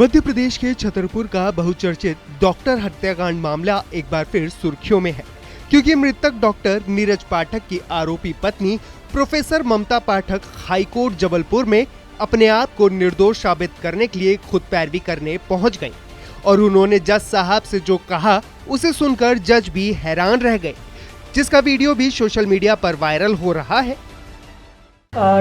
मध्य प्रदेश के छतरपुर का बहुचर्चित डॉक्टर हत्याकांड मामला एक बार फिर सुर्खियों में है, क्योंकि मृतक डॉक्टर नीरज पाठक की आरोपी पत्नी प्रोफेसर ममता पाठक हाईकोर्ट जबलपुर में अपने आप को निर्दोष साबित करने के लिए खुद पैरवी करने पहुंच गईं और उन्होंने जज साहब से जो कहा उसे सुनकर जज भी हैरान रह गए, जिसका वीडियो भी सोशल मीडिया पर वायरल हो रहा है।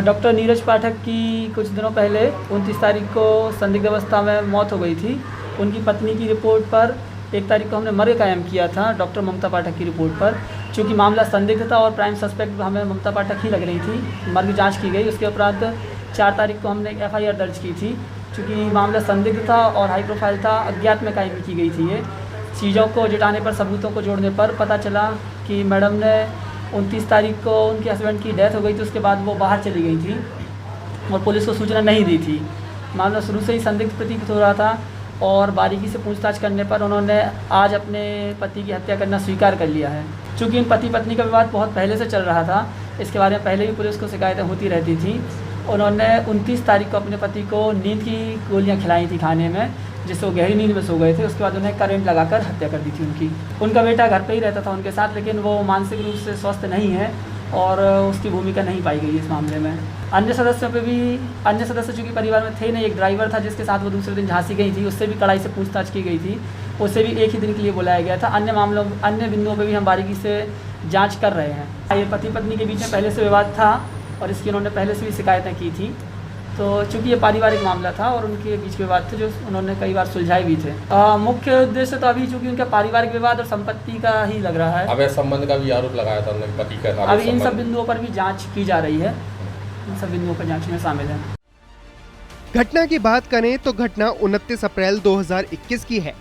डॉक्टर नीरज पाठक की कुछ दिनों पहले 29 तारीख को संदिग्ध अवस्था में मौत हो गई थी। उनकी पत्नी की रिपोर्ट पर 1 तारीख को हमने मर्ग कायम किया था डॉक्टर ममता पाठक की रिपोर्ट पर। चूँकि मामला संदिग्ध था और प्राइम सस्पेक्ट हमें ममता पाठक ही लग रही थी, मर्ग जांच की गई। उसके उपरांत 4 तारीख को हमने एक FIR दर्ज की थी। चूँकि मामला संदिग्ध था और हाई प्रोफाइल था, अज्ञात में कायम की गई थी। ये चीज़ों को जुटाने पर, सबूतों को जोड़ने पर पता चला कि मैडम ने 29 तारीख को उनके हस्बैंड की डेथ हो गई थी। उसके बाद वो बाहर चली गई थी और पुलिस को सूचना नहीं दी थी। मामला शुरू से ही संदिग्ध प्रतीत हो रहा था और बारीकी से पूछताछ करने पर उन्होंने आज अपने पति की हत्या करना स्वीकार कर लिया है। चूँकि इन पति पत्नी का विवाद बहुत पहले से चल रहा था, इसके बारे में पहले भी पुलिस को शिकायतें होती रहती थी। उन्होंने 29 तारीख को अपने पति को नींद की गोलियां खिलाई थी खाने में, जिससे वो गहरी नींद में सो गए थे। उसके बाद उन्हें करंट लगाकर हत्या कर दी थी उनका बेटा घर पे ही रहता था उनके साथ, लेकिन वो मानसिक रूप से स्वस्थ नहीं है और उसकी भूमिका नहीं पाई गई इस मामले में। अन्य सदस्य चूँकि परिवार में थे नहीं, एक ड्राइवर था जिसके साथ वो दूसरे दिन झांसी गई थी, उससे भी कड़ाई से पूछताछ की गई थी। उससे भी एक ही दिन के लिए बुलाया गया था। अन्य बिंदुओं पर भी हम बारीकी से जाँच कर रहे हैं। ये पति पत्नी के बीच में पहले से विवाद था और इसकी उन्होंने पहले से भी शिकायतें की थी। तो चूँकि ये पारिवारिक मामला था और उनके बीच के विवाद थे जो उन्होंने कई बार सुलझाए भी थे। मुख्य उद्देश्य तो अभी चूँकि उनका पारिवारिक विवाद और संपत्ति का ही लग रहा है। अवैध संबंध का भी आरोप लगाया था उन्होंने पति का। अभी इन सब बिंदुओं पर भी जांच की जा रही है, इन सब बिंदुओं पर जांच में शामिल है। घटना की बात करें तो घटना 29 अप्रैल 2021 की है,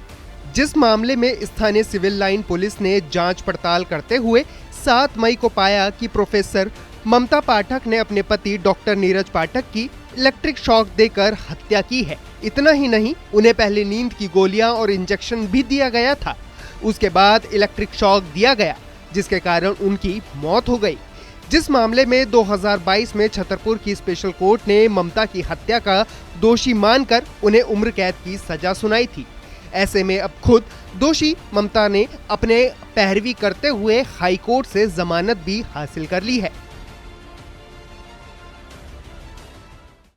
जिस मामले में स्थानीय सिविल लाइन पुलिस ने जांच पड़ताल करते हुए 7 मई को पाया कि प्रोफेसर ममता पाठक ने अपने पति डॉक्टर नीरज पाठक की इलेक्ट्रिक शॉक देकर हत्या की है। इतना ही नहीं, उन्हें पहले नींद की गोलियां और इंजेक्शन भी दिया गया था। उसके बाद इलेक्ट्रिक शॉक दिया गया, जिसके कारण उनकी मौत हो गई। जिस मामले में 2022 में छतरपुर की स्पेशल कोर्ट ने ममता की हत्या का दोषी मानकर उन्हें उम्र कैद की सजा सुनाई थी। ऐसे में अब खुद दोषी ममता ने अपने पैरवी करते हुए हाईकोर्ट से जमानत भी हासिल कर ली है।